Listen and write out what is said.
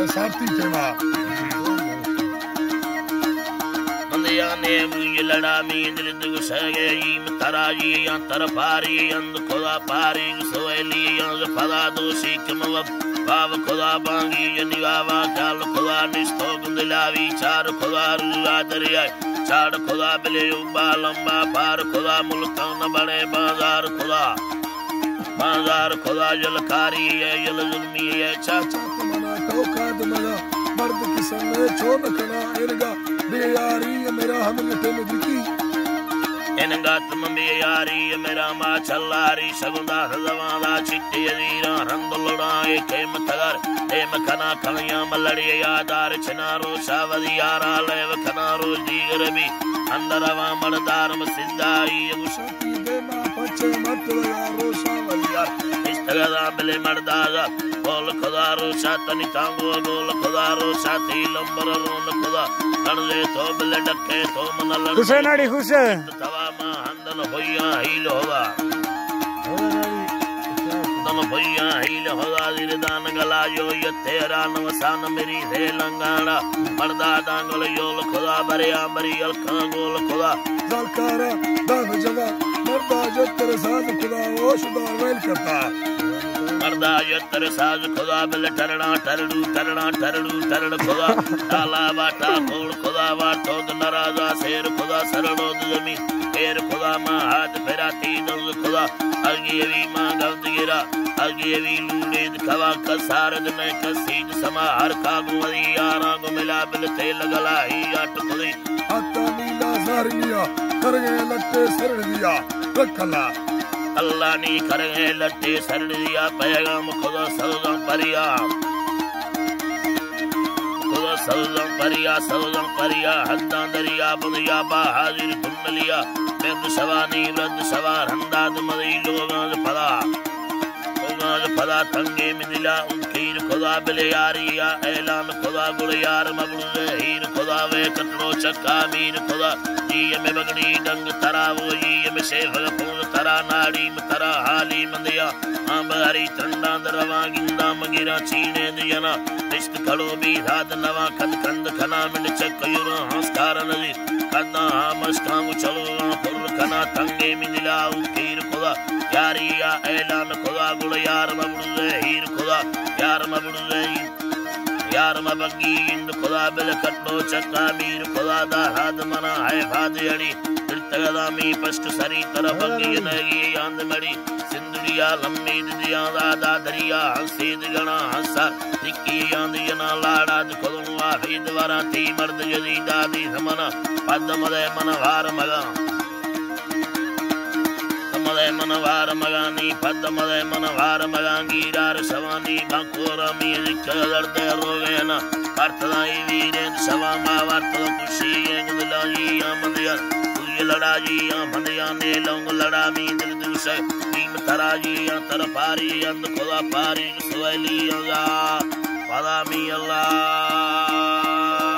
साथी tema ने मुझे लड़ा में दिल दुख सगे तराजी या तरफारी अंध खुदा पारी सोएली अंग फदा दोषी कमव बाब खुदा बांगी निगावा चाल खुदा निस्तो गुंदलावी चार खुदा रुआ दरिया चार खुदा बिले उबा लंबा पार खुदा मुल्का न बने बाजार खुदा जलकारी है जल जुल्मी है चाचा तुम्हारा टोका तुम्हारा मर्द की संगे छोड़ कना इरगा बेयारी मेरा हम लटे में दिखी इनगा तुम बेयारी मेरा मा चल्लारी सगुंदा सजवादा चिट्टे यदीरा रंदुलड़ा के मतगर दे मखना खनिया मलड़ी यादार चनारो सावदी यारा लेव खनारो दीगरबी अंदरवा मर्दारम सिद्धाई उशती दे मा पचे मत यारो सावदी यार इस्तगदा बिले मर्दागा बोल खुदारो सातनी तांगो बोल खुदारो साथी लंबर रोन खुदा नड़े तो बिले डके तो मनल हुसैन अड़ी हुसैन तवा मा हंदन होया हील होगा तन होया हील होगा दिरदान गला यो ये तेरा नवसान मेरी से लंगाड़ा मर्दा दांगल योल खुदा बरिया बरियल कांगोल खुदा जलकारा दाग जवा मर्दा जो तेरे साथ खुदा वो शुदा वेल करता मर्दा यतर साज खुदा बिल टरना टरडू टरड़ खुदा ताला बाटा खोड़ खुदा वाटो नराजा शेर खुदा सरड़ो जमी शेर खुदा मां हाथ फेराती नज खुदा अगेवी मां गवद गिरा अगेवी लूड़े खवा कसारद ने कसीद समा हर कागु वरी यारा गो मिला बिल तेल गला ही अट खुदी आता नीला सारनिया कर गए लट्टे सरड़ दिया रखला अल्लाह नी कर गए लट्टे सरड़ दिया पैगाम खुदा सल्लम परिया हद्दा दरिया बुनिया बा हाजिर तुम लिया बेद सवानी वृद्ध सवार हंदाद मदी लोगां फदा तंगे मिदिला उनकीर खुदा बिले यारिया ऐलान खुदा गुल यार मबलूज हीर खुदा वे कटड़ो चक्का मीर खुदा ये में बगड़ी डंग तरा वो ये में शेफल पून तरा नाड़ी में तरा हाली मंदिया आंबारी चंडा दरवा गिंदा मगिरा चीने दियना इश्क खड़ो भी रात नवा खंद खना मिन चक युरा हंसकार नदी कदा मस्कांग चलो पुर खना तंगे मिदिला उनकीर खुदा यारिया ऐलान खुदा गुल यार मबलूज हीर खुदा यार मबलूज यार मबगी इंद खुदा बिल कटो चक्का मीर खुदा दा हाद मना है फाद अड़ी तिरतगदा मी पष्ट सरी तरफ बगी नगी आंद मड़ी सिंदुरिया लम्मी दिया दादा दरिया हंसीद गणा हंसा निकी आंद जना लाड़ा खुदो वाहिद वरा ती मर्द जदी दादी समना पद मदे मन वार मगा मदे मनवार मगानी पद मदे मनवार मगांगी रार सवानी बाकोरा मी दर्द रोगेना अर्थदाई वीरे सवा मावर्त खुशी गुदलाजी आमदिया तुझे लड़ाजी आमदिया ने लौंग लड़ा मी दिल दुस नीम तराजी तरफारी अंध खुदा पारी सोएली अल्लाह पदा मी अल्लाह